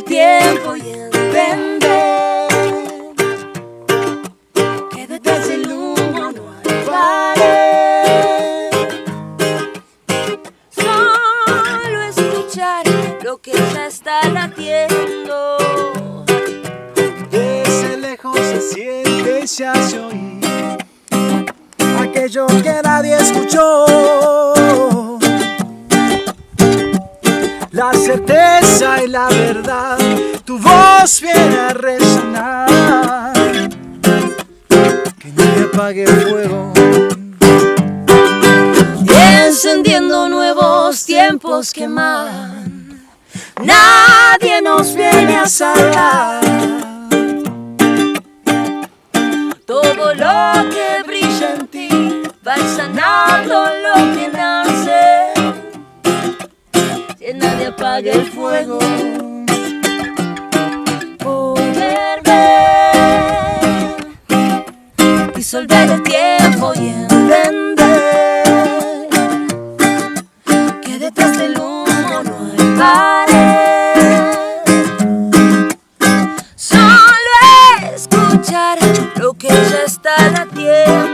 el tiempo y entender que detrás del humo no hay pared. Solo escuchar lo que ya está latiendo. Desde lejos se siente y se hace oír aquello que nadie escuchó. La certeza y la verdad, tu voz viene a resonar. Que nadie apague el fuego, Encendiendo nuevos tiempos que queman. Nadie nos viene a salvar. Todo lo que brilla en ti va sanando lo que nace. Que nadie apague el fuego. Poder ver, disolver el tiempo y entender que detrás del humo no hay pared. Solo escuchar lo que ya está latiendo.